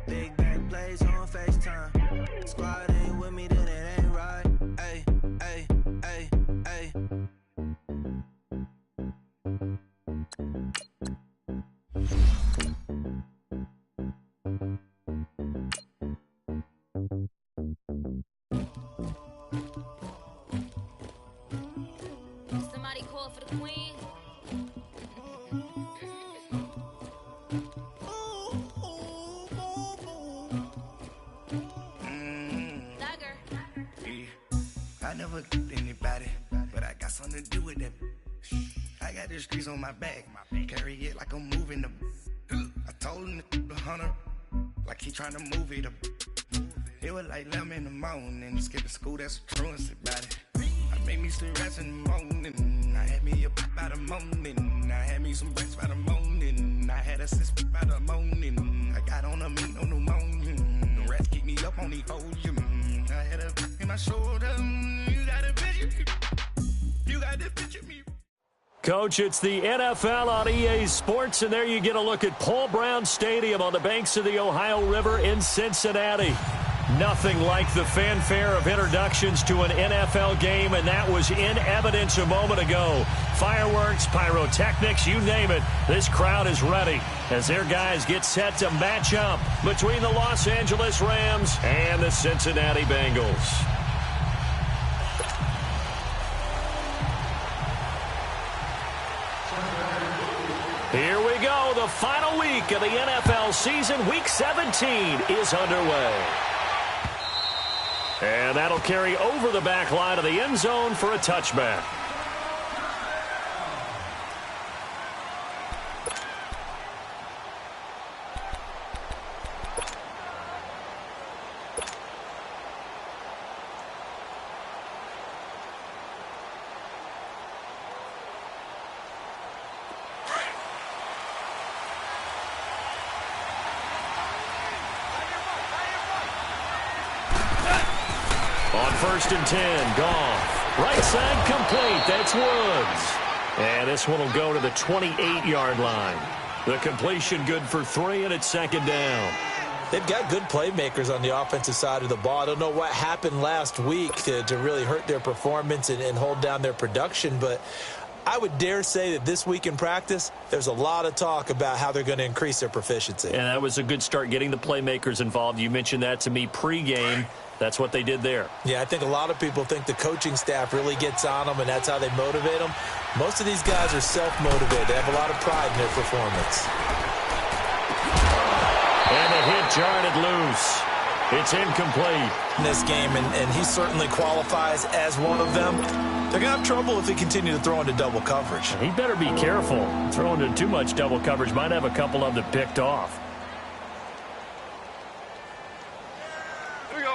Big back plays on FaceTime. Squad ain't with me, then it ain't right. Ay, ay, ay, ay. Somebody call for the queen. I never killed anybody, but I got something to do with that. I got the streets on my back, carry it like I'm moving the. I told him the hunter, like he trying to move it up. It was like 11 in the morning, skipping school, that's a truancy about it. I made me some rest in the morning, I had me a pop by the morning, I had me some breaks by the morning, I had a sis by the morning, I got on a meat on the morning, the rats keep me up on the podium, I had a in my shoulder, you gotta picture me, you gotta picture me. Coach, it's the NFL on EA Sports, and there you get a look at Paul Brown Stadium on the banks of the Ohio River in Cincinnati. Nothing like the fanfare of introductions to an NFL game, and that was in evidence a moment ago. Fireworks, pyrotechnics, you name it. This crowd is ready as their guys get set to match up between the Los Angeles Rams and the Cincinnati Bengals. Here we go. The final week of the NFL season. Week 17 is underway. And that'll carry over the back line of the end zone for a touchback. On 1st and 10, Goff. Right side complete. That's Woods. And this one will go to the 28-yard line. The completion good for 3, and it's 2nd down. They've got good playmakers on the offensive side of the ball. I don't know what happened last week to really hurt their performance and hold down their production, but I would dare say that this week in practice, there's a lot of talk about how they're going to increase their proficiency. And that was a good start, getting the playmakers involved. You mentioned that to me pregame. That's what they did there. Yeah, I think a lot of people think the coaching staff really gets on them, and that's how they motivate them. Most of these guys are self-motivated. They have a lot of pride in their performance. And the hit jarred loose. It's incomplete. In this game, and he certainly qualifies as one of them. They're going to have trouble if they continue to throw into double coverage. He better be careful. Throwing into too much double coverage might have a couple of them picked off.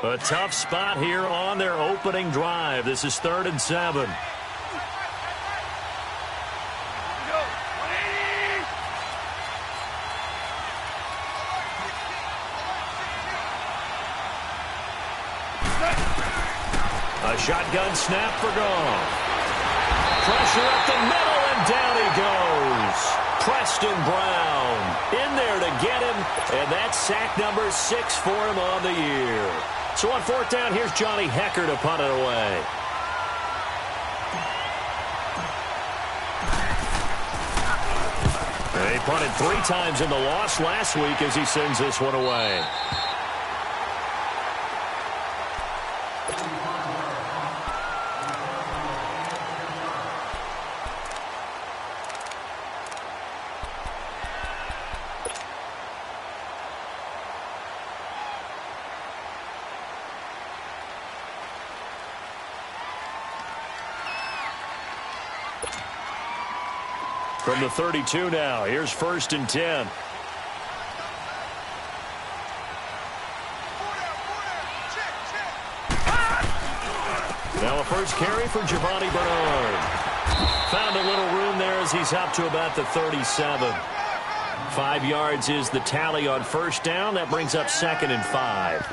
A tough spot here on their opening drive. This is 3rd and 7. A shotgun snap for Goff. Pressure up the middle, and down he goes. Preston Brown in there to get him, and that's sack number 6 for him on the year. So on 4th down, here's Johnny Hecker to punt it away. They punted 3 times in the loss last week as he sends this one away. From the 32 now, here's 1st and 10. Now a first carry for Giovanni Bernard. Found a little room there as he's up to about the 37. 5 yards is the tally on 1st down. That brings up 2nd and 5.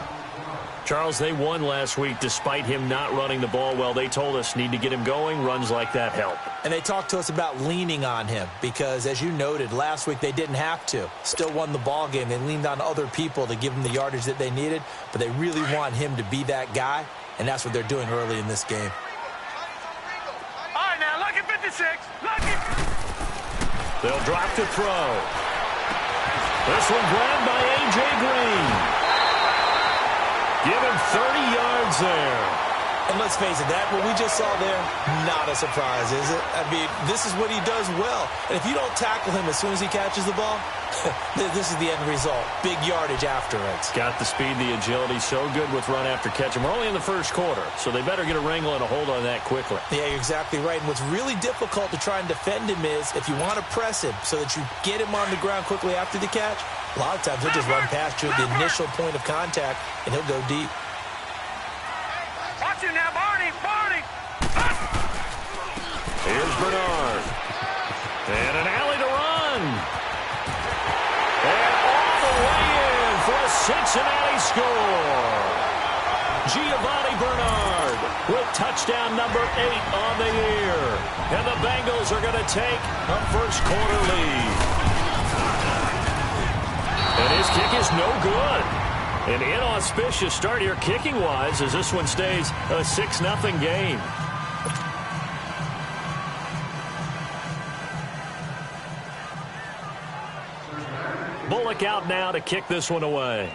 Charles, they won last week despite him not running the ball well. They told us need to get him going. Runs like that help. And they talked to us about leaning on him because, as you noted, last week they didn't have to. Still won the ball game. They leaned on other people to give them the yardage that they needed, but they really want him to be that guy, and that's what they're doing early in this game. All right, now, look at 56. Look at... They'll drop to throw. This one grabbed by A.J. Green. Give him 30 yards there. And let's face it, that what we just saw there, not a surprise, is it? I mean, this is what he does well. And if you don't tackle him as soon as he catches the ball, this is the end result. Big yardage after it. Got the speed, the agility, so good with run after catch. And we're only in the first quarter, so they better get a wrangle and a hold on that quickly. Yeah, you're exactly right. And what's really difficult to try and defend him is if you want to press him so that you get him on the ground quickly after the catch, a lot of times he'll just run past you at the initial point of contact, and he'll go deep. Watch him now, Barney. Barney. Here's Bernard. And an alley to run. And all the way in for a Cincinnati score. Giovanni Bernard with touchdown number 8 on the year. And the Bengals are going to take a first quarter lead. And his kick is no good. An inauspicious start here kicking-wise as this one stays a 6-0 game. Bullock out now to kick this one away.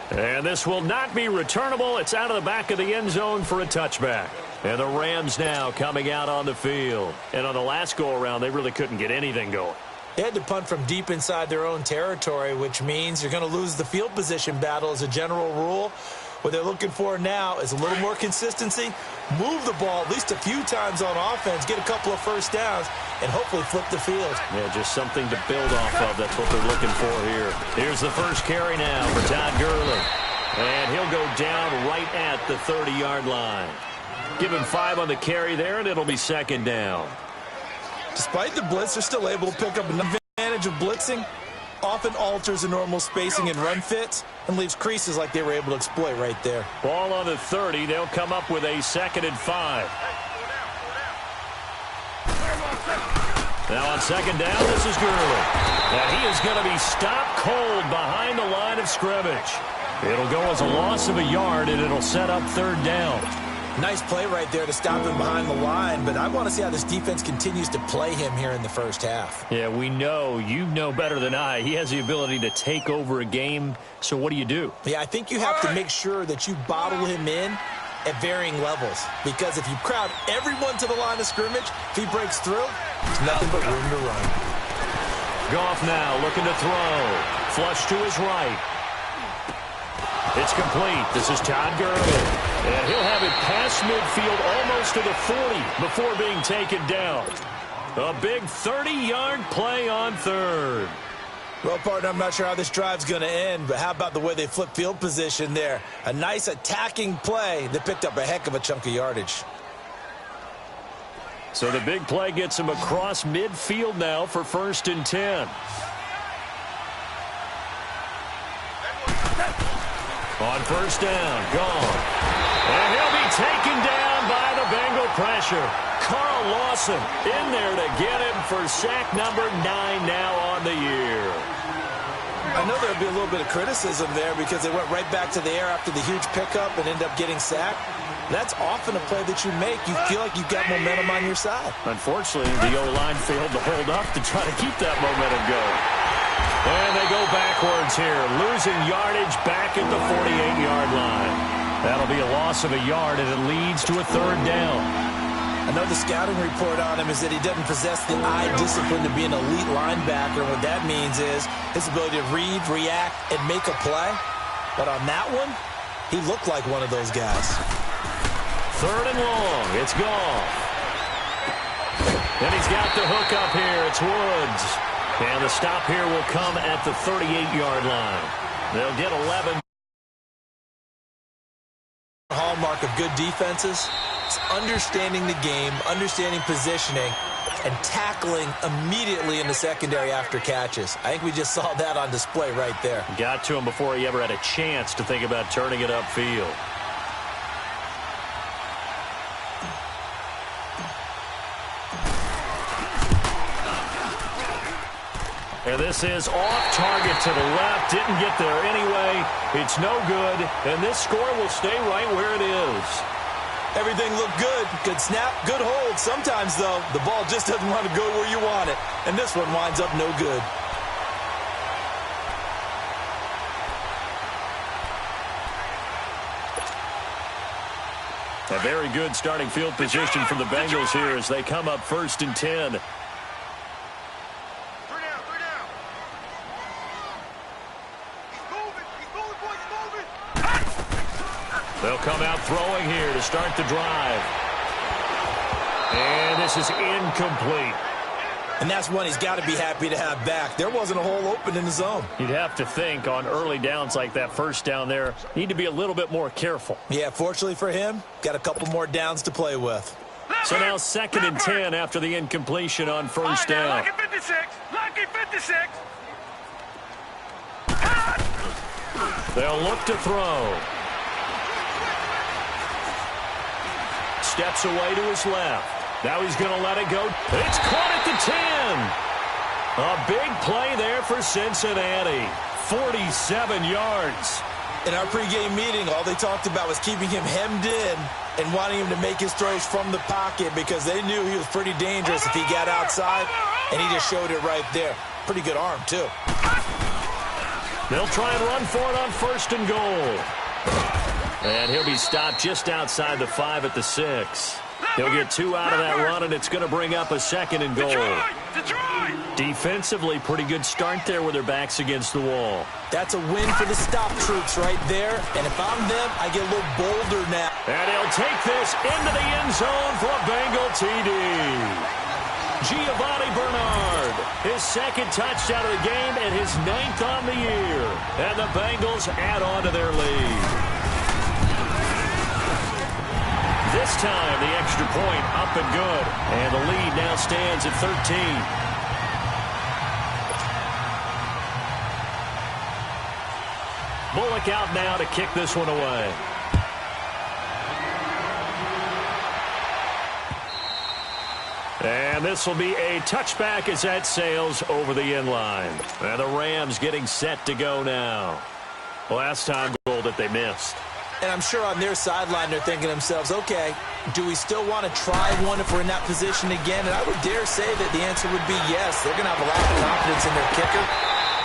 And this will not be returnable. It's out of the back of the end zone for a touchback. And the Rams now coming out on the field. And on the last go-around, they really couldn't get anything going. They had to punt from deep inside their own territory, which means you're going to lose the field position battle as a general rule. What they're looking for now is a little more consistency, move the ball at least a few times on offense, get a couple of first downs, and hopefully flip the field. Yeah, just something to build off of. That's what they're looking for here. Here's the first carry now for Todd Gurley. And he'll go down right at the 30-yard line. Give him 5 on the carry there, and it'll be second down. Despite the blitz, they're still able to pick up an advantage of blitzing. Often alters the normal spacing and run fits and leaves creases like they were able to exploit right there. Ball on the 30. They'll come up with a 2nd and 5. Now on second down, this is Gurley. And he is going to be stopped cold behind the line of scrimmage. It'll go as a loss of a yard, and it'll set up 3rd down. Nice play right there to stop him behind the line, but I want to see how this defense continues to play him here in the first half. Yeah, we know. You know better than I. He has the ability to take over a game, so what do? Yeah, I think you have to make sure that you bottle him in at varying levels, because if you crowd everyone to the line of scrimmage, if he breaks through, it's nothing but room to run. Goff now looking to throw. Flush to his right. It's complete. This is Todd Gurley. And he'll have it past midfield almost to the 40 before being taken down. A big 30-yard play on 3rd. Well, partner, I'm not sure how this drive's going to end, but how about the way they flip field position there? A nice attacking play that picked up a heck of a chunk of yardage. So the big play gets him across midfield now for 1st and 10. On 1st down, gone. And he'll be taken down by the Bengal pressure. Carl Lawson in there to get him for sack number 9 now on the year. I know there'll be a little bit of criticism there because they went right back to the air after the huge pickup and ended up getting sacked. That's often a play that you make. You feel like you've got momentum on your side. Unfortunately, the O-line failed to hold up to try to keep that momentum going. And they go backwards here, losing yardage back at the 48-yard line. That'll be a loss of a yard, and it leads to a 3rd down. I know the scouting report on him is that he doesn't possess the eye discipline to be an elite linebacker. What that means is his ability to read, react, and make a play. But on that one, he looked like one of those guys. 3rd and long. It's Goff. And he's got the hook up here. It's Woods. And the stop here will come at the 38-yard line. They'll get 11. Hallmark of good defenses is understanding the game, understanding positioning, and tackling immediately in the secondary after catches. I think we just saw that on display right there. Got to him before he ever had a chance to think about turning it upfield. And this is off target to the left. Didn't get there anyway. It's no good. And this score will stay right where it is. Everything looked good. Good snap, good hold. Sometimes, though, the ball just doesn't want to go where you want it. And this one winds up no good. A very good starting field position for the Bengals here as they come up 1st and 10. They'll come out throwing here to start the drive. And this is incomplete. And that's one he's got to be happy to have back. There wasn't a hole open in the zone. You'd have to think on early downs like that first down there, need to be a little bit more careful. Yeah, fortunately for him, got a couple more downs to play with. So now 2nd and 10 after the incompletion on first down. Lucky 56. Lucky 56. They'll look to throw. Steps away to his left. Now he's going to let it go. It's caught at the 10. A big play there for Cincinnati. 47 yards. In our pregame meeting, all they talked about was keeping him hemmed in and wanting him to make his throws from the pocket because they knew he was pretty dangerous if he got outside, and he just showed it right there. Pretty good arm, too. They'll try and run for it on 1st and goal. And he'll be stopped just outside the 5 at the 6. He'll get 2 out of that run, and it's going to bring up a 2nd and goal. Defensively, pretty good start there with their backs against the wall. That's a win for the stop troops right there. And if I'm them, I get a little bolder now. And he'll take this into the end zone for a Bengal TD. Giovanni Bernard, his 2nd touchdown of the game and his 9th on the year. And the Bengals add on to their lead. This time, the extra point up and good. And the lead now stands at 13. Bullock out now to kick this one away. And this will be a touchback as that sails over the end line. And the Rams getting set to go now. Last time goal that they missed. And I'm sure on their sideline they're thinking to themselves, okay, do we still want to try one if we're in that position again? And I would dare say that the answer would be yes. They're going to have a lot of confidence in their kicker.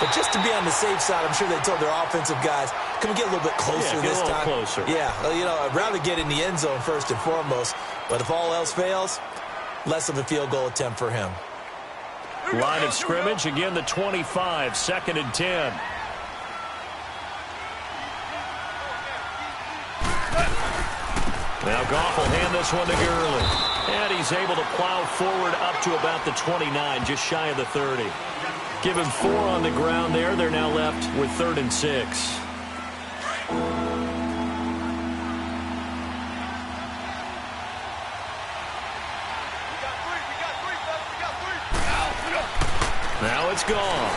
But just to be on the safe side, I'm sure they told their offensive guys, can we get a little bit closer this time? Closer. Yeah, you know, I'd rather get in the end zone first and foremost. But if all else fails, less of a field goal attempt for him. Line of scrimmage, again the 25, 2nd and 10. Now Goff will hand this one to Gurley. And he's able to plow forward up to about the 29, just shy of the 30. Give him 4 on the ground there. They're now left with 3rd and 6. Now it's gone.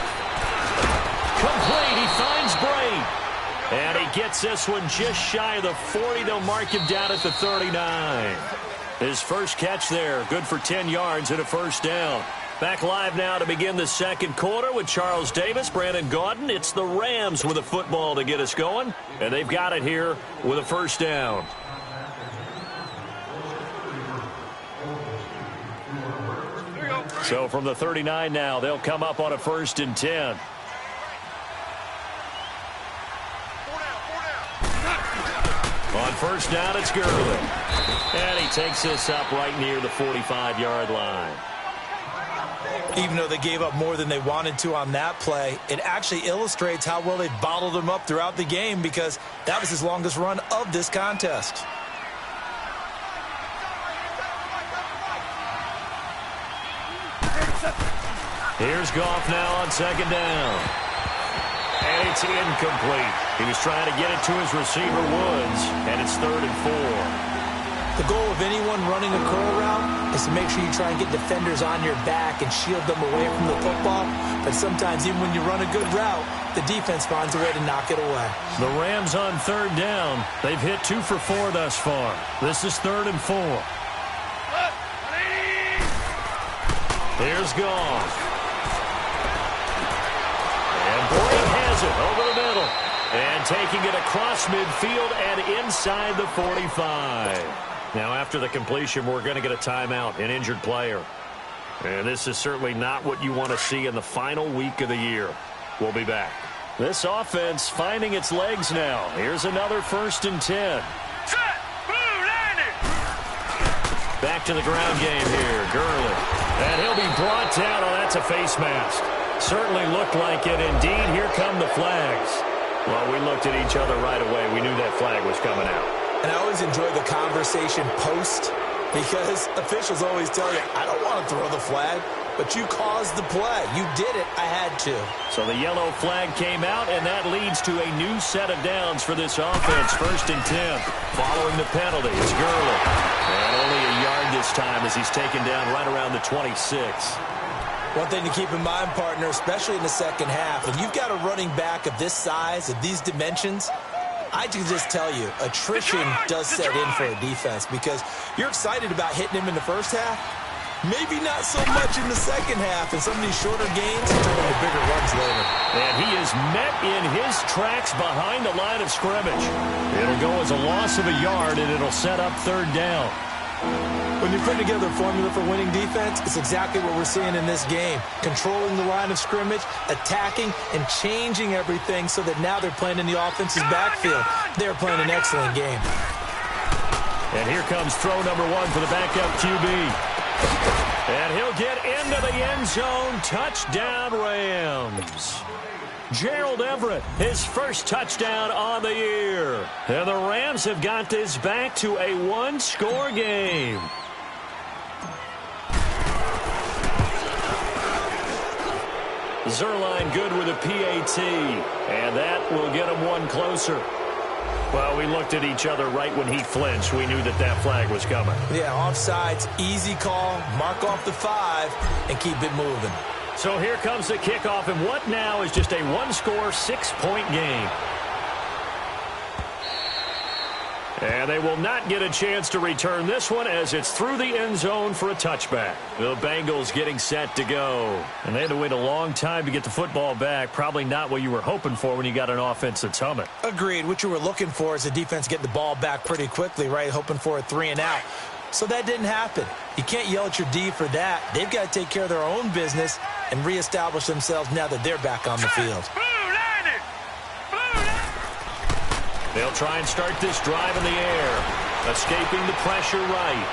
Complete. He finds Bray. And he gets this one just shy of the 40. They'll mark him down at the 39. His first catch there. Good for 10 yards and a first down. Back live now to begin the 2nd quarter with Charles Davis, Brandon Gaudin. It's the Rams with a football to get us going. And they've got it here with a first down. So from the 39 now, they'll come up on a 1st and 10. On first down, it's Gurley. And he takes this up right near the 45-yard line. Even though they gave up more than they wanted to on that play, it actually illustrates how well they bottled him up throughout the game because that was his longest run of this contest. Here's Goff now on 2nd down. And it's incomplete. He was trying to get it to his receiver, Woods, and it's 3rd and 4. The goal of anyone running a curl route is to make sure you try and get defenders on your back and shield them away from the football. But sometimes even when you run a good route, the defense finds a way to knock it away. The Rams on third down. They've hit 2 for 4 thus far. This is 3rd and 4. Here's Goff. And Boyd has it over the middle. And taking it across midfield and inside the 45. Now, after the completion, we're going to get a timeout, an injured player. And this is certainly not what you want to see in the final week of the year. We'll be back. This offense finding its legs now. Here's another 1st and 10. Set! Blue landing! Back to the ground game here. Gurley. And he'll be brought down. Oh, that's a face mask. Certainly looked like it. Indeed, here come the flags. Well, we looked at each other right away. We knew that flag was coming out. And I always enjoy the conversation post because officials always tell you, I don't want to throw the flag, but you caused the play. You did it. I had to. So the yellow flag came out, and that leads to a new set of downs for this offense. 1st and 10. Following the penalty, it's Gurley. And only a yard this time as he's taken down right around the 26. One thing to keep in mind, partner, especially in the second half, when you've got a running back of this size, of these dimensions, I can just tell you, attrition does set in for a defense because you're excited about hitting him in the first half. Maybe not so much in the second half, and some of these shorter gains turn into bigger runs later. And he is met in his tracks behind the line of scrimmage. It'll go as a loss of a yard, and it'll set up 3rd down. When you put together a formula for winning defense, it's exactly what we're seeing in this game. Controlling the line of scrimmage, attacking, and changing everything so that now they're playing in the offense's backfield. They're playing an excellent game. And here comes throw number 1 for the backup QB. And he'll get into the end zone. Touchdown, Rams. Gerald Everett, his first touchdown on the year. And the Rams have got this back to a 1-score game. Zerline good with a PAT. And that will get him 1 closer. Well, we looked at each other right when he flinched. We knew that that flag was coming. Yeah, offsides, easy call, mark off the 5, and keep it moving. So here comes the kickoff, and what now is just a 1-score, 6-point game. And they will not get a chance to return this one as it's through the end zone for a touchback. The Bengals getting set to go. And they had to wait a long time to get the football back. Probably not what you were hoping for when you got an offense that's humming. Agreed. What you were looking for is the defense getting the ball back pretty quickly, right? Hoping for a 3 and out. So that didn't happen. You can't yell at your D for that. They've got to take care of their own business and reestablish themselves now that they're back on the field. They'll try and start this drive in the air. Escaping the pressure right.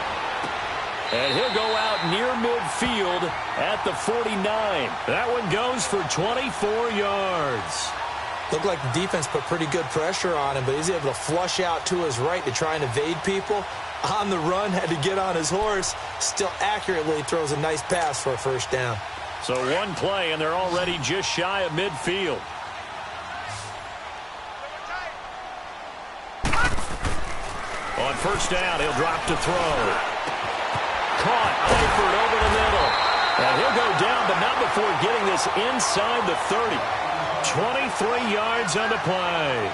And he'll go out near midfield at the 49. That one goes for 24 yards. Looked like the defense put pretty good pressure on him, but he's able to flush out to his right to try and evade people. On the run, had to get on his horse. Still accurately throws a nice pass for a 1st down. So 1 play, and they're already just shy of midfield. On 1st down, he'll drop to throw. Caught, Eifert over the middle. And he'll go down, but not before getting this inside the 30. 23 yards on the play.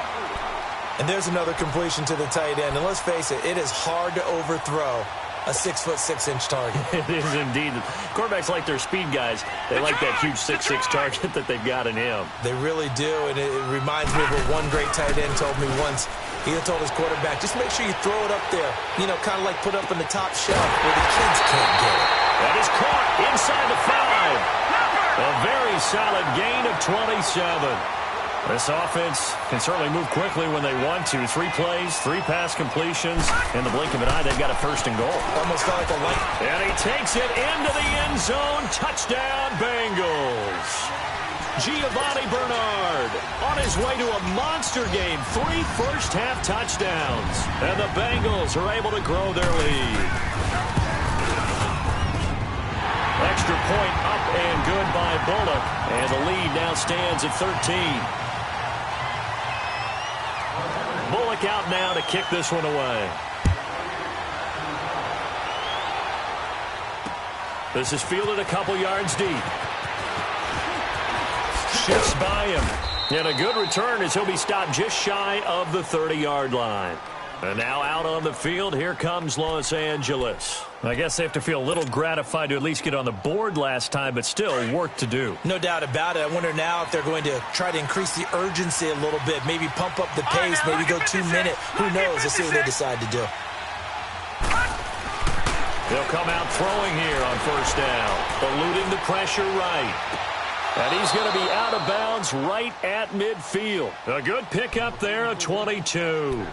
And there's another completion to the tight end. And let's face it, it is hard to overthrow a 6'6" target. It is indeed. Quarterbacks like their speed guys. They like that huge 6'6" target that they've got in him. They really do, and it reminds me of what one great tight end told me once. He told his quarterback, just make sure you throw it up there, you know, kind of like put up in the top shelf where the kids can't get it. That is caught inside the 5. A very solid gain of 27. This offense can certainly move quickly when they want to. 3 plays, 3 pass completions. In the blink of an eye, they've got a 1st and goal. Almost felt like a light. And he takes it into the end zone. Touchdown, Bengals. Giovanni Bernard on his way to a monster game. 3 first-half touchdowns. And the Bengals are able to grow their lead. Extra point up and good by Bullock. And the lead now stands at 13. Bullock out now to kick this one away. This is fielded a couple yards deep. Shifts by him. And a good return as he'll be stopped just shy of the 30-yard line. And now out on the field, here comes Los Angeles. I guess they have to feel a little gratified to at least get on the board last time, but still work to do. No doubt about it. I wonder now if they're going to try to increase the urgency a little bit, maybe pump up the pace, maybe go 2 minute. Who knows? Let's see what they decide to do. They'll come out throwing here on first down, eluding the pressure right. And he's going to be out of bounds right at midfield. A good pickup there, a 22.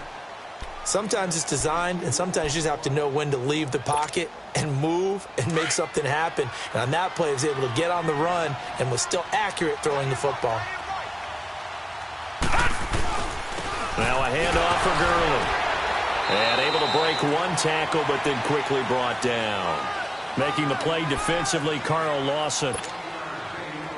Sometimes it's designed, and sometimes you just have to know when to leave the pocket and move and make something happen. And on that play, he was able to get on the run and was still accurate throwing the football. Now a handoff for Gurley. And able to break one tackle, but then quickly brought down. Making the play defensively, Carl Lawson.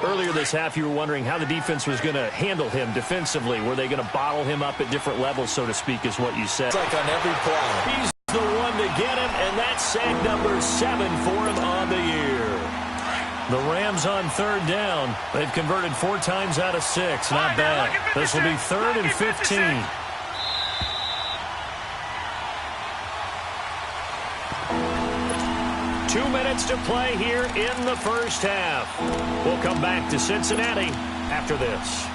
Earlier this half, you were wondering how the defense was going to handle him defensively. Were they going to bottle him up at different levels, so to speak, is what you said. It's like on every play. He's the one to get him, and that's sack number 7 for him on the year. The Rams on third down. They've converted 4 times out of 6. Not bad. This will be 3rd and 15. Two minutes to play here in the first half. We'll come back to Cincinnati after this.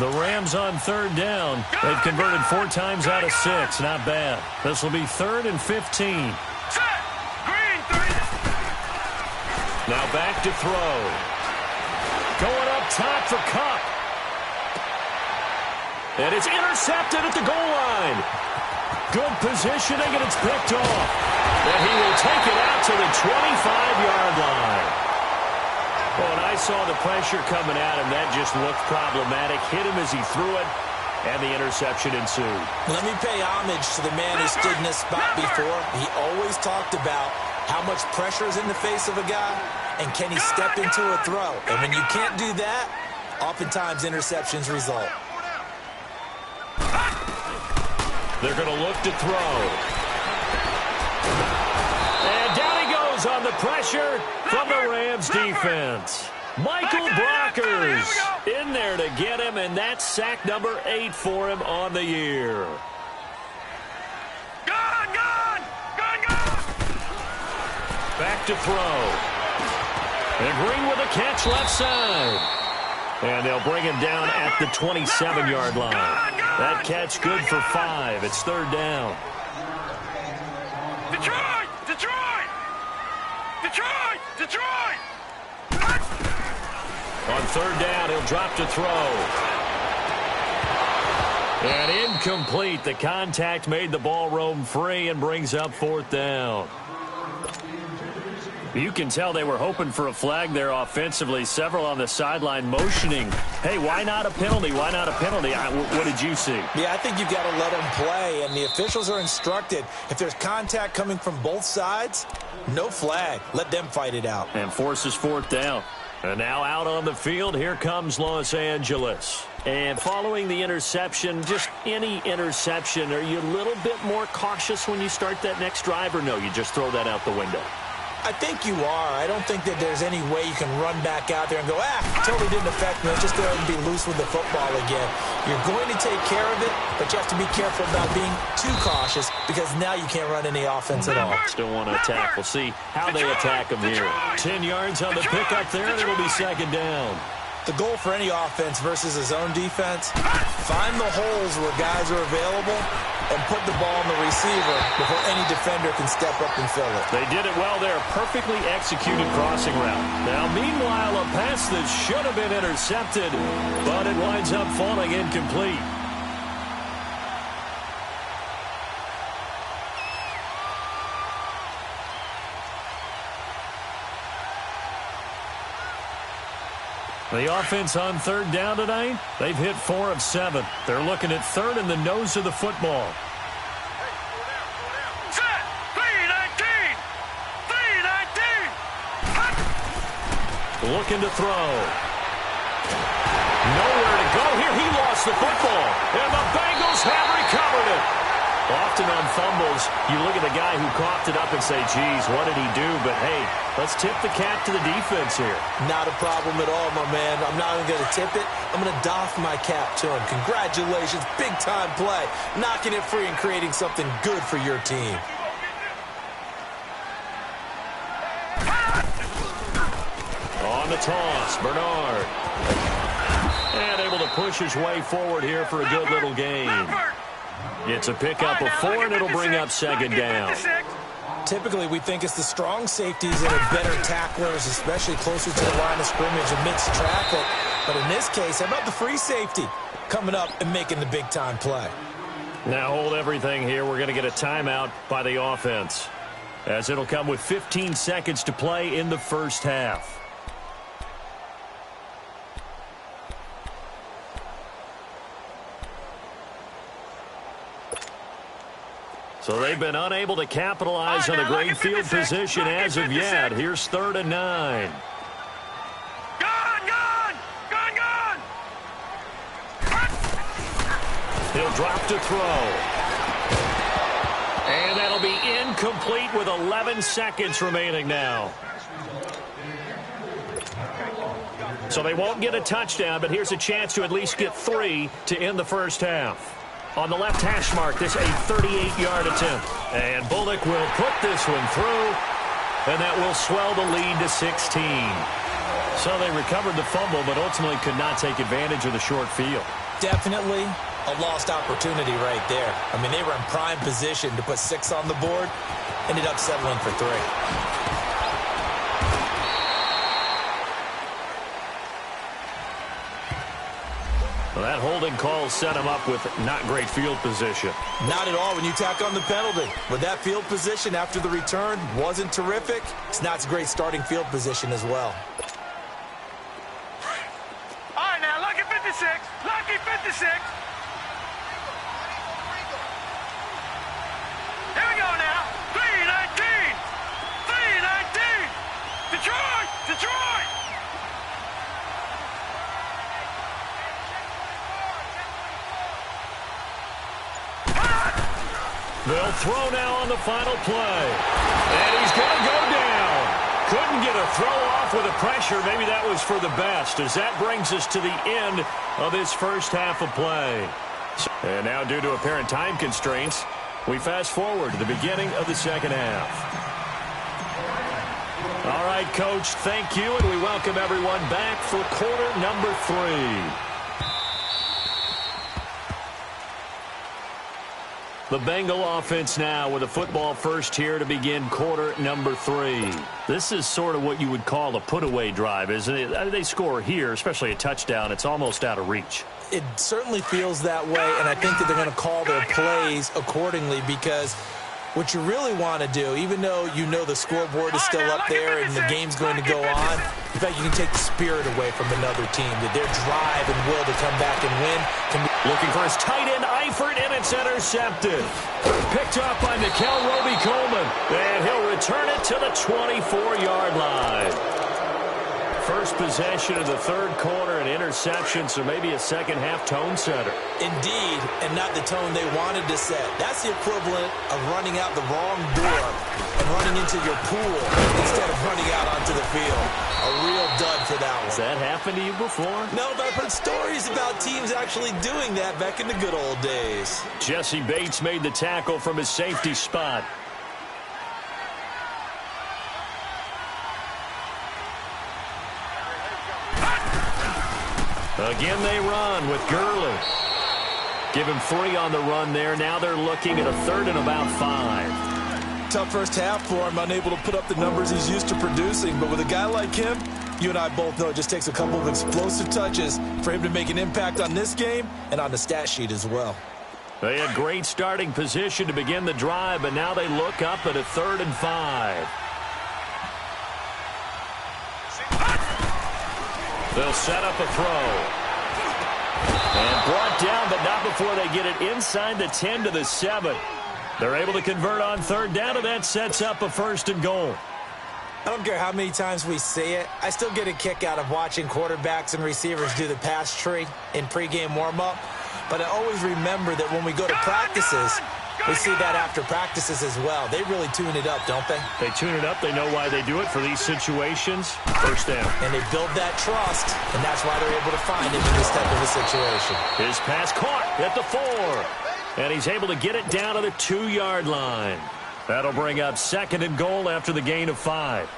The Rams on third down. They've converted 4 times out of 6. Not bad. This will be 3rd and 15. Now back to throw. Going up top for Kupp. And it's intercepted at the goal line. Good positioning, and it's picked off. And he will take it out to the 25-yard line. Well, when I saw the pressure coming at him, that just looked problematic. Hit him as he threw it, and the interception ensued. Let me pay homage to the man who stood in this spot before. He always talked about how much pressure is in the face of a guy, and can he step into a throw. And when you can't do that, oftentimes interceptions result. They're going to look to throw. And down he goes on the pressure from the Rams defense. Michael Brockers in there to get him, and that's sack number 8 for him on the year. Back to throw. And Green with a catch left side. And they'll bring him down at the 27-yard line. That catch good for 5. It's 3rd down. Detroit! Detroit! Detroit! Detroit! On 3rd down, he'll drop to throw. And incomplete. The contact made the ball roam free and brings up 4th down. You can tell they were hoping for a flag there offensively. Several on the sideline motioning. Hey, why not a penalty? Why not a penalty? What did you see? Yeah, I think you've got to let them play, and the officials are instructed. If there's contact coming from both sides, no flag. Let them fight it out. And forces 4th down. And now out on the field, here comes Los Angeles. And following the interception, just any interception, are you a little bit more cautious when you start that next drive, or no, you just throw that out the window? I think you are. I don't think that there's any way you can run back out there and go, totally didn't affect me. Let's just go ahead and be loose with the football again. You're going to take care of it, but you have to be careful about being too cautious because now you can't run any offense at all. Still want to attack. We'll see how they attack him here. 10 yards on the pickup there, and it'll be 2nd down. The goal for any offense versus a zone defense, find the holes where guys are available and put the ball on the receiver before any defender can step up and fill it. They did it well there. Perfectly executed crossing route. Now, meanwhile, a pass that should have been intercepted, but it winds up falling incomplete. The offense on 3rd down tonight, they've hit 4 of 7. They're looking at 3rd in the nose of the football. Set! 3-19! 3-19! Looking to throw. Nowhere to go here. He lost the football. And the Bengals have recovered it. Often on fumbles, you look at the guy who coughed it up and say, geez, what did he do? But, hey, let's tip the cap to the defense here. Not a problem at all, my man. I'm not even going to tip it. I'm going to doff my cap to him. Congratulations, big-time play. Knocking it free and creating something good for your team. On the toss, Bernard. And able to push his way forward here for a good little gain. It's a pickup of 4, and it'll bring up second down. Typically, we think it's the strong safeties that are better tacklers, especially closer to the line of scrimmage amidst traffic. But in this case, how about the free safety coming up and making the big-time play? Now hold everything here. We're going to get a timeout by the offense, as it'll come with 15 seconds to play in the first half. So they've been unable to capitalize on a great field position as of yet. Here's 3rd and 9. Gone! He'll drop to throw. And that'll be incomplete with 11 seconds remaining now. So they won't get a touchdown, but here's a chance to at least get 3 to end the first half. On the left hash mark, this a 38-yard attempt. And Bullock will put this one through, and that will swell the lead to 16. So they recovered the fumble, but ultimately could not take advantage of the short field. Definitely a lost opportunity right there. I mean, they were in prime position to put 6 on the board, ended up settling for 3. Well, that holding call set him up with not great field position. Not at all when you tack on the penalty. With that field position after the return wasn't terrific, it's not a great starting field position as well. All right, now, lucky 56. Lucky 56. Here we go now. 3-19. 3-19. Detroit! They'll throw now on the final play. And he's going to go down. Couldn't get a throw off with the pressure. Maybe that was for the best, as that brings us to the end of this first half of play. And now, due to apparent time constraints, we fast forward to the beginning of the second half. All right, Coach, thank you, and we welcome everyone back for quarter number 3. The Bengal offense now with a football first here to begin quarter number 3. This is sort of what you would call a put-away drive, isn't it? They score here, especially a touchdown. It's almost out of reach. It certainly feels that way, and I think that they're going to call their plays accordingly, because what you really want to do, even though you know the scoreboard is still up there and the game's going to go on, in fact, you can take the spirit away from another team, that their drive and will to come back and win can be. Looking for his tight end, Eifert, and it's intercepted. Picked up by Nickel Roby-Coleman, and he'll return it to the 24-yard line. First possession of the third quarter, an interception, so maybe a second-half tone setter. Indeed, and not the tone they wanted to set. That's the equivalent of running out the wrong door and running into your pool instead of running out onto the field. A real dud for that one. Has that happened to you before? No, but I've heard stories about teams actually doing that back in the good old days. Jesse Bates made the tackle from his safety spot. Again, they run with Gurley. Give him 3 on the run there. Now they're looking at a 3rd and about 5. Tough first half for him, unable to put up the numbers he's used to producing. But with a guy like him, you and I both know it just takes a couple of explosive touches for him to make an impact on this game and on the stat sheet as well. They had great starting position to begin the drive, but now they look up at a 3rd and 5. They'll set up a throw. And brought down, but not before they get it inside the 10 to the 7. They're able to convert on 3rd down, and that sets up a 1st and goal. I don't care how many times we say it. I still get a kick out of watching quarterbacks and receivers do the pass tree in pregame warm-up. But I always remember that when we go to practices, We see that after practices as well. They really tune it up, don't they? They tune it up. They know why they do it for these situations. First down. And they build that trust, and that's why they're able to find him in this type of a situation. His pass caught at the 4. And he's able to get it down to the 2-yard line. That'll bring up 2nd and goal after the gain of 5.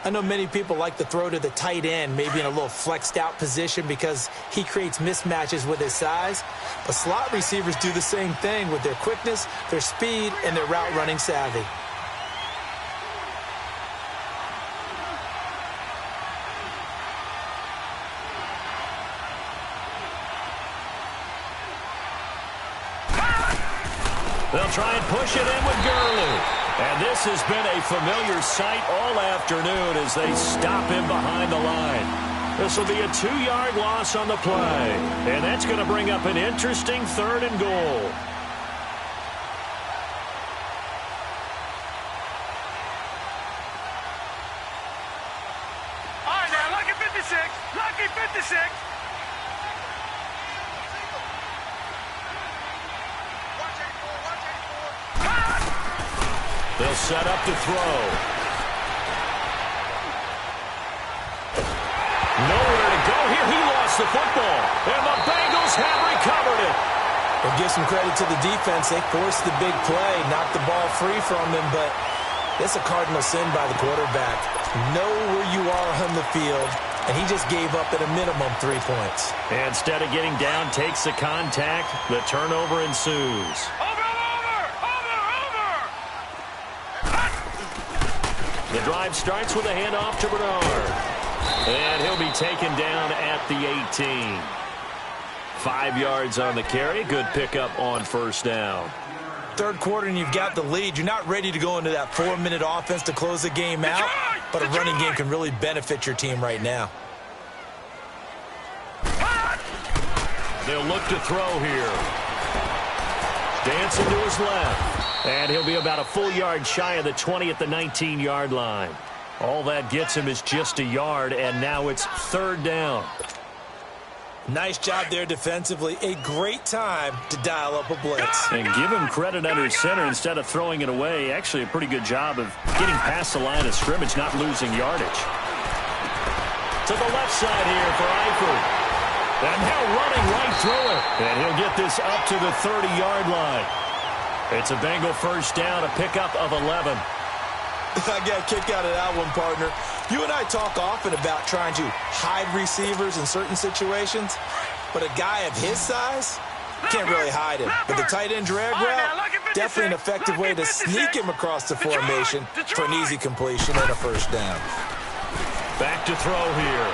I know many people like to throw to the tight end, maybe in a little flexed out position because he creates mismatches with his size. But slot receivers do the same thing with their quickness, their speed, and their route running savvy. They'll try and push it in with Gurley. And this has been a familiar sight all afternoon as they stop him behind the line. This will be a 2-yard loss on the play. And that's going to bring up an interesting 3rd and goal. All right, now, lucky 56. Lucky 56. They'll set up to throw. Nowhere to go here. He lost the football. And the Bengals have recovered it. We'll give some credit to the defense. They forced the big play, knocked the ball free from him, but it's a cardinal sin by the quarterback. Know where you are on the field, and he just gave up at a minimum 3 points. And instead of getting down, takes the contact. The turnover ensues. The drive starts with a handoff to Bernard. And he'll be taken down at the 18. 5 yards on the carry. Good pickup on first down. Third quarter and you've got the lead. You're not ready to go into that 4-minute offense to close the game out. But a running game can really benefit your team right now. They'll look to throw here. Dancing to his left. And he'll be about a full yard shy of the 20 at the 19-yard line. All that gets him is just a yard, and now it's 3rd down. Nice job there defensively. A great time to dial up a blitz. And give him credit under center instead of throwing it away. Actually, a pretty good job of getting past the line of scrimmage, not losing yardage. To the left side here for Eifert. And now running right through it. And he'll get this up to the 30-yard line. It's a Bengal first down, a pickup of 11. I got a kick out of that one, partner. You and I talk often about trying to hide receivers in certain situations, but a guy of his size can't really hide him. But the tight end drag route, definitely an effective way to sneak him across the formation for an easy completion and a first down. Back to throw here.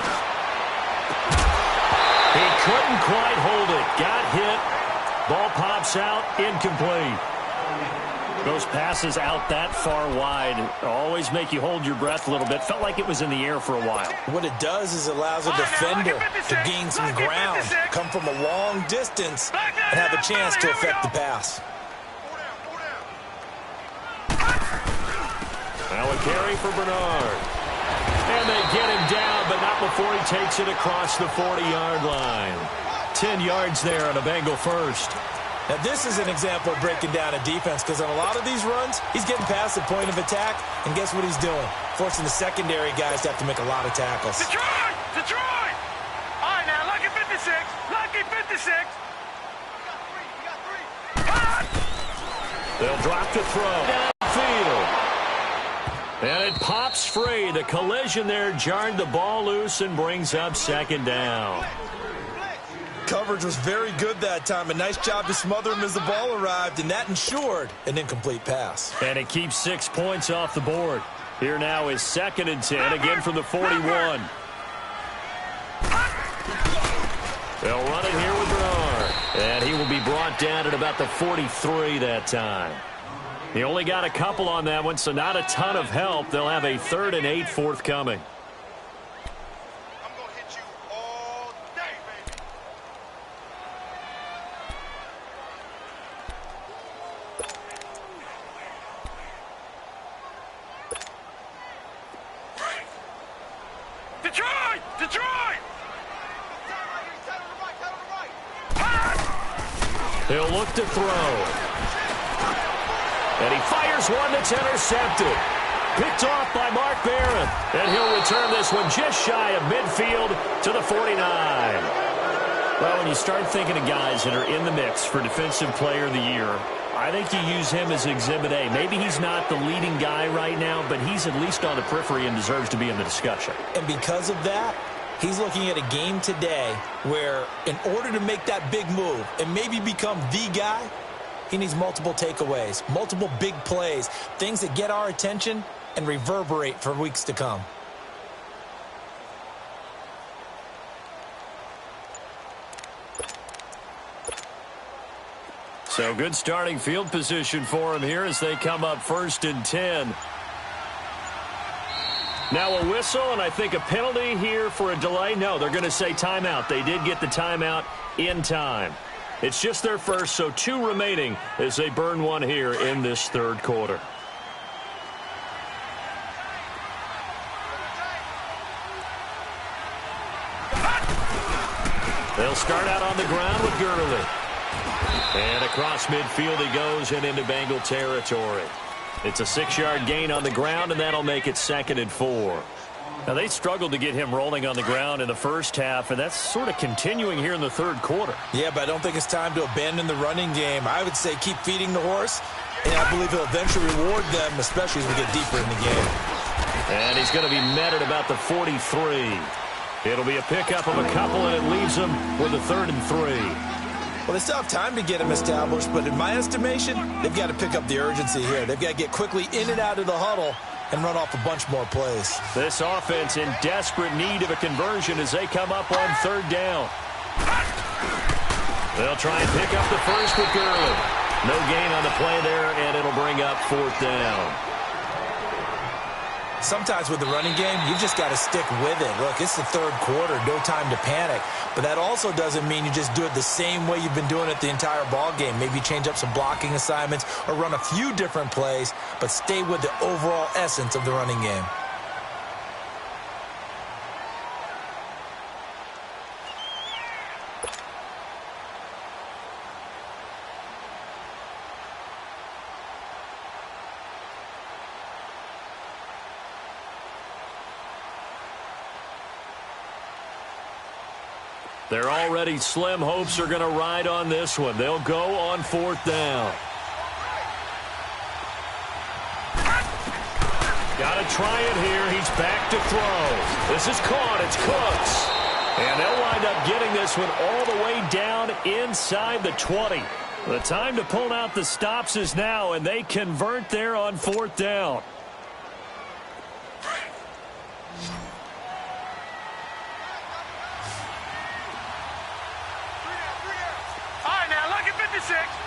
He couldn't quite hold it. Got hit. Ball pops out, incomplete. Those passes out that far wide always make you hold your breath a little bit. Felt like it was in the air for a while. What it does is it allows a defender to gain some ground, come from a long distance, and have a chance to affect the pass. Now a carry for Bernard. And they get him down, but not before he takes it across the 40-yard line. 10 yards there on a Bengal first. Now, this is an example of breaking down a defense because on a lot of these runs, he's getting past the point of attack, and guess what he's doing? Forcing the secondary guys to have to make a lot of tackles. Detroit! Detroit! All right, now, lucky 56. Lucky 56. We got 3. They'll drop to throw. Downfield. And it pops free. The collision there jarred the ball loose and brings up 2nd down. Coverage was very good that time. A nice job to smother him as the ball arrived, and that ensured an incomplete pass. And it keeps 6 points off the board. Here now is 2nd and 10, again from the 41. They'll run it here with Bernard. And he will be brought down at about the 43 that time. He only got a couple on that one, so not a ton of help. They'll have a 3rd and 8 forthcoming. Detroit! Detroit! He'll look to throw. And he fires one that's intercepted. Picked off by Mark Barron. And he'll return this one just shy of midfield to the 49. Well, when you start thinking of guys that are in the mix for Defensive Player of the Year, I think you use him as Exhibit A. Maybe he's not the leading guy right now, but he's at least on the periphery and deserves to be in the discussion. And because of that, he's looking at a game today where in order to make that big move and maybe become the guy, he needs multiple takeaways, multiple big plays, things that get our attention and reverberate for weeks to come. So good starting field position for him here as they come up 1st and 10. Now a whistle, and I think a penalty here for a delay. No, they're going to say timeout. They did get the timeout in time. It's just their first, so 2 remaining as they burn one here in this 3rd quarter. They'll start out on the ground with Gurley. And across midfield he goes and into Bengal territory. It's a 6-yard gain on the ground, and that'll make it 2nd and 4. Now, they struggled to get him rolling on the ground in the first half, and that's sort of continuing here in the 3rd quarter. Yeah, but I don't think it's time to abandon the running game. I would say keep feeding the horse, and I believe he'll eventually reward them, especially as we get deeper in the game. And he's going to be met at about the 43. It'll be a pickup of a couple, and it leaves him with a 3rd and 3. Well, they still have time to get him established, but in my estimation, they've got to pick up the urgency here. They've got to get quickly in and out of the huddle and run off a bunch more plays. This offense in desperate need of a conversion as they come up on 3rd down. They'll try and pick up the first with Gurley. No gain on the play there, and it'll bring up 4th down. Sometimes with the running game, you've just got to stick with it. Look, it's the 3rd quarter, no time to panic. But that also doesn't mean you just do it the same way you've been doing it the entire ball game. Maybe change up some blocking assignments or run a few different plays, but stay with the overall essence of the running game. Their already slim hopes are going to ride on this one. They'll go on 4th down. Got to try it here. He's back to throw. This is caught. It's Cooks. And they'll wind up getting this one all the way down inside the 20. The time to pull out the stops is now, and they convert there on 4th down.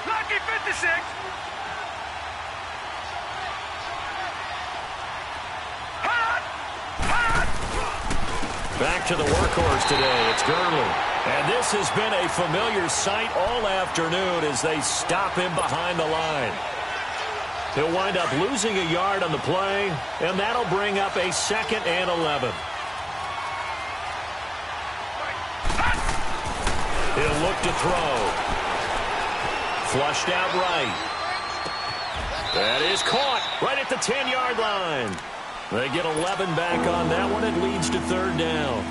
Lucky 56. Back to the workhorse today. It's Gurley. And this has been a familiar sight all afternoon as they stop him behind the line. He'll wind up losing a yard on the play, and that'll bring up a 2nd and 11. He'll look to throw. Flushed out right. That is caught right at the 10-yard line. They get 11 back on that one. It leads to 3rd down.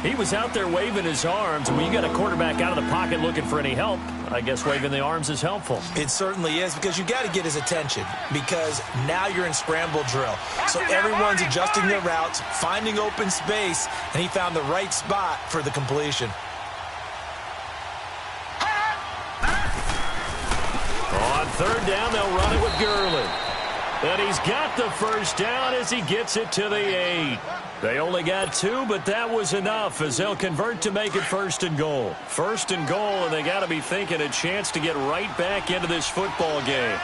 He was out there waving his arms, and when you got a quarterback out of the pocket looking for any help, I guess waving the arms is helpful. It certainly is, because you got to get his attention, because now you're in scramble drill. So everyone's adjusting their routes, finding open space, and he found the right spot for the completion. On 3rd down, they'll run it with Gurley. And he's got the 1st down as he gets it to the 8. They only got 2, but that was enough as they'll convert to make it 1st and goal. 1st and goal, and they got to be thinking a chance to get right back into this football game.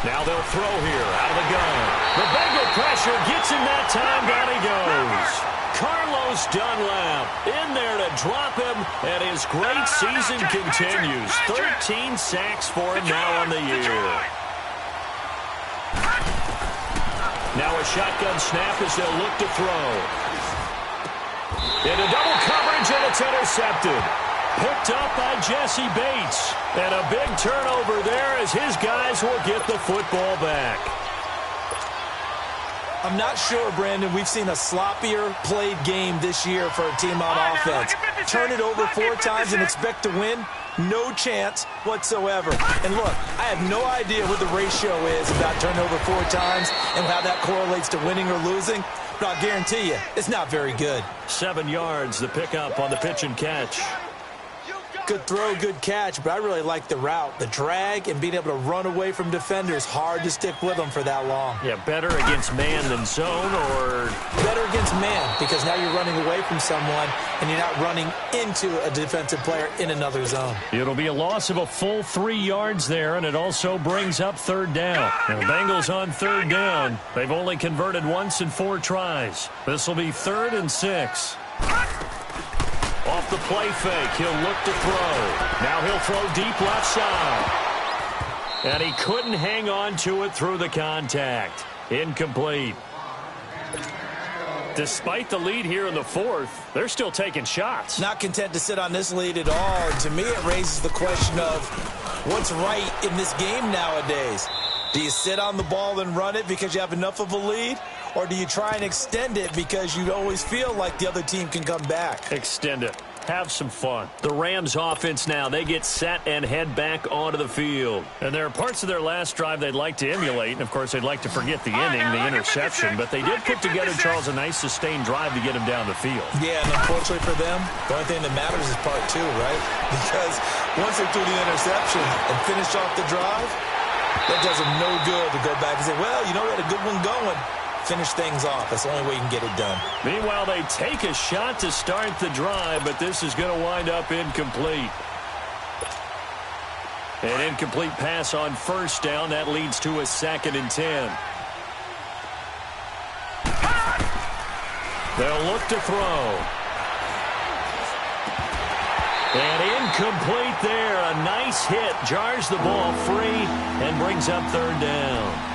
Now they'll throw here out of the gun. The Bengal pressure gets him that time. Down he goes. Carlos Dunlap in there to drop him, and his great season continues. 13 sacks for him now on the year. Now a shotgun snap as they'll look to throw. Into double coverage, and it's intercepted. Picked up by Jesse Bates. And a big turnover there as his guys will get the football back. I'm not sure, Brandon, we've seen a sloppier played game this year for a team on offense. Turn it over 4 times and expect to win? No chance whatsoever. And look, I have no idea what the ratio is about turning over 4 times and how that correlates to winning or losing, but I'll guarantee you, it's not very good. 7 yards, the pickup on the pitch and catch. Good throw, good catch, but I really like the route. The drag and being able to run away from defenders, hard to stick with them for that long. Yeah, better against man than zone, or? Better against man, because now you're running away from someone and you're not running into a defensive player in another zone. It'll be a loss of a full 3 yards there, and it also brings up 3rd down. And the Bengals on 3rd down. They've only converted once in 4 tries. This will be 3rd and 6. Off the play fake, he'll look to throw. Now he'll throw deep left side. And he couldn't hang on to it through the contact. Incomplete. Despite the lead here in the 4th, they're still taking shots. Not content to sit on this lead at all. And to me, it raises the question of what's right in this game nowadays. Do you sit on the ball and run it because you have enough of a lead? Or do you try and extend it because you always feel like the other team can come back? Extend it. Have some fun. The Rams offense now, they get set and head back onto the field. And there are parts of their last drive they'd like to emulate. And, of course, they'd like to forget the inning, the interception. But they did put together, Charles, a nice sustained drive to get him down the field. Yeah, and unfortunately for them, the only thing that matters is part 2, right? Because once they threw the interception and finished off the drive, that does them no good to go back and say, well, you know, we had a good one going. Finish things off. That's the only way you can get it done. Meanwhile, they take a shot to start the drive, but this is going to wind up incomplete. An incomplete pass on 1st down. That leads to a 2nd and 10. They'll look to throw. And incomplete there. A nice hit. Jars the ball free and brings up 3rd down.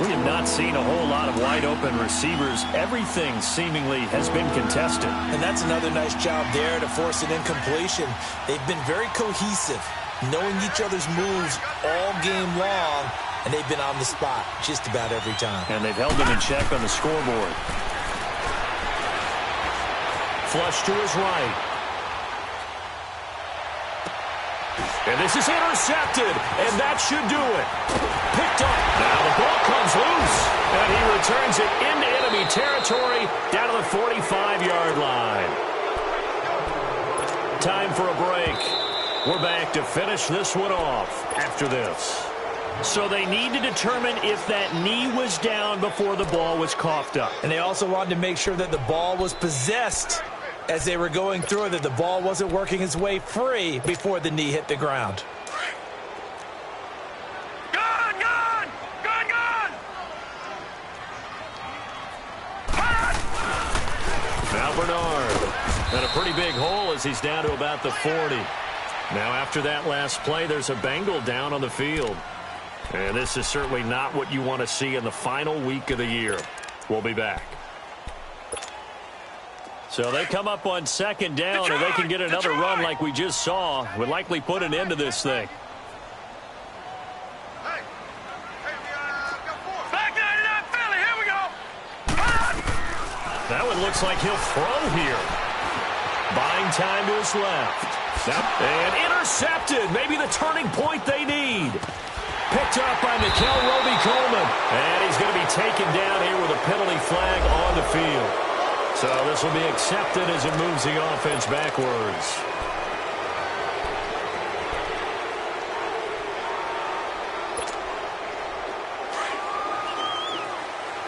We have not seen a whole lot of wide-open receivers. Everything seemingly has been contested. And that's another nice job there to force an incompletion. They've been very cohesive, knowing each other's moves all game long, and they've been on the spot just about every time. And they've held them in check on the scoreboard. Flush to his right. And this is intercepted, and that should do it. Picked up. Now the ball comes loose, and he returns it into enemy territory down to the 45-yard line. Time for a break. We're back to finish this one off after this. So they need to determine if that knee was down before the ball was coughed up. And they also wanted to make sure that the ball was possessed as they were going through it, that the ball wasn't working its way free before the knee hit the ground. Gone! Gone! Gone! Gone! Now Bernard. And a pretty big hole as he's down to about the 40. Now after that last play, there's a Bengal down on the field. And this is certainly not what you want to see in the final week of the year. We'll be back. So they come up on 2nd down, and they can get another run like we just saw. Would likely put an end to this thing. Back 99 Philly, here we go! That one looks like he'll throw here. Buying time to his left. And intercepted. Maybe the turning point they need. Picked up by Mikel Roby-Coleman. And he's going to be taken down here with a penalty flag on the field. So this will be accepted as it moves the offense backwards.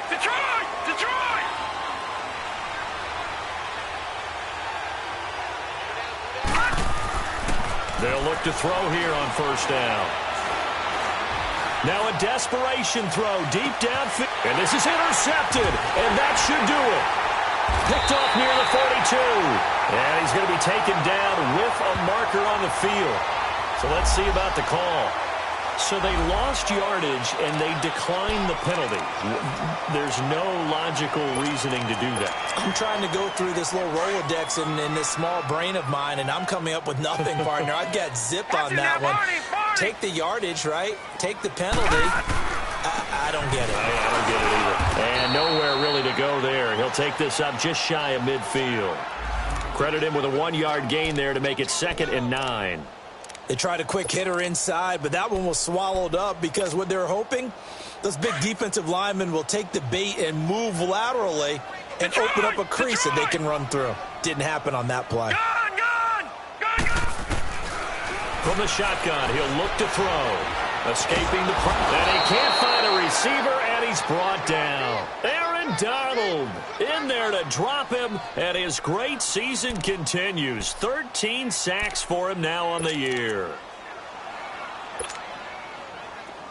Detroit! Detroit! They'll look to throw here on 1st down. Now a desperation throw deep downfield. And this is intercepted. And that should do it. Picked off near the 42. And he's going to be taken down with a marker on the field. So let's see about the call. So they lost yardage, and they declined the penalty. There's no logical reasoning to do that. I'm trying to go through this little Rolodex in this small brain of mine, and I'm coming up with nothing, partner. I've got zipped on that one. Take the yardage, right? Take the penalty. I don't get it. I don't get it either. And nowhere really to go there. He'll take this up just shy of midfield. Credit him with a 1-yard gain there to make it 2nd and 9. They tried a quick hitter inside, but that one was swallowed up because what they're hoping, those big defensive linemen will take the bait and move laterally and open up a crease that they can run through. Didn't happen on that play. From the shotgun, he'll look to throw. Escaping the pressure. And he can't find a receiver, and he's brought down. Aaron Donald in there to drop him, and his great season continues. 13 sacks for him now on the year.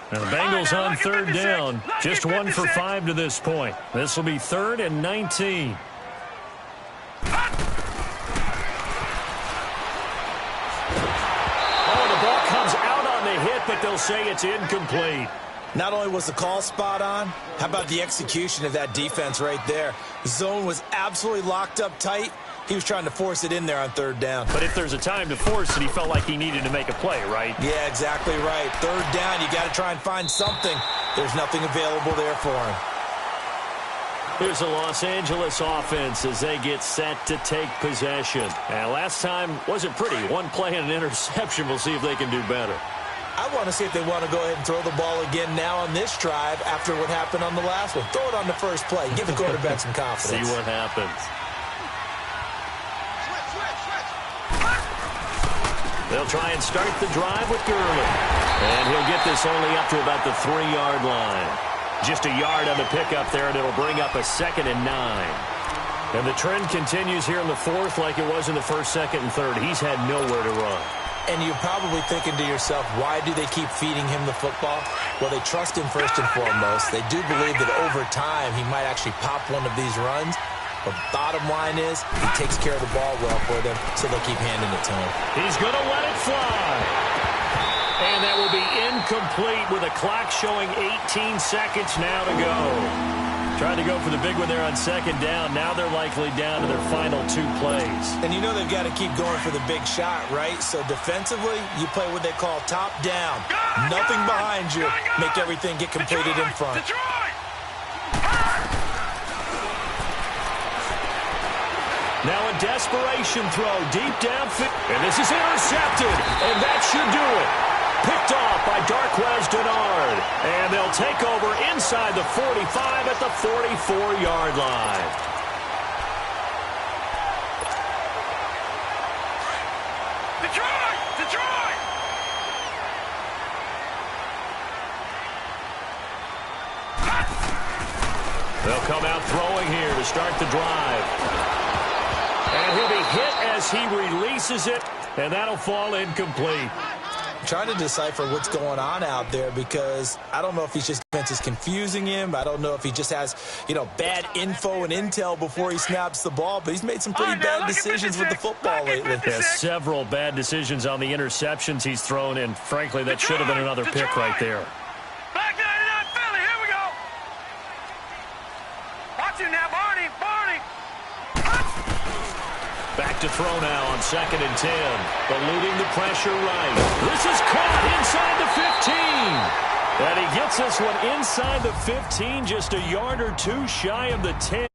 And the Bengals on 3rd down. Just 1 for 5 to this point. This will be 3rd and 19. But they'll say it's incomplete. Not only was the call spot on, how about the execution of that defense right there? The zone was absolutely locked up tight. He was trying to force it in there on 3rd down. But if there's a time to force it, he felt like he needed to make a play, right? Yeah, exactly right. 3rd down, you got to try and find something. There's nothing available there for him. Here's the Los Angeles offense as they get set to take possession. And last time wasn't pretty. 1 play and an interception. We'll see if they can do better. I want to see if they want to go ahead and throw the ball again now on this drive after what happened on the last one. Throw it on the first play. Give the quarterback some confidence. See what happens. They'll try and start the drive with Gurley. And he'll get this only up to about the 3-yard line. Just a yard on the pickup there, and it'll bring up a 2nd and 9. And the trend continues here in the 4th like it was in the 1st, 2nd, and 3rd. He's had nowhere to run. And you're probably thinking to yourself, why do they keep feeding him the football? Well, they trust him first and foremost. They do believe that over time he might actually pop one of these runs. But bottom line is he takes care of the ball well for them, so they'll keep handing it to him. He's going to let it fly. And that will be incomplete with a clock showing 18 seconds now to go. Tried to go for the big one there on 2nd down. Now they're likely down to their final 2 plays. And you know they've got to keep going for the big shot, right? So defensively, you play what they call top down. Nothing behind you. Make everything get completed in front. Now a desperation throw deep downfield. And this is intercepted. And that should do it. Picked off by Darquez Denard. And they'll take over inside the 45 at the 44-yard line. Detroit! They'll come out throwing here to start the drive. And he'll be hit as he releases it, and that'll fall incomplete. Trying to decipher what's going on out there because I don't know if he's just defense is confusing him. I don't know if he just has, bad info and intel before he snaps the ball, but he's made some pretty bad decisions with the football lately. Yeah, several bad decisions on the interceptions he's thrown, and frankly, that should have been another pick right there. Back 99 Philly, here we go. Watch it now, Barney. Back to throw now on 2nd and 10. Eluding the pressure right. This is caught inside the 15. And he gets this one inside the 15, just a yard or 2 shy of the 10.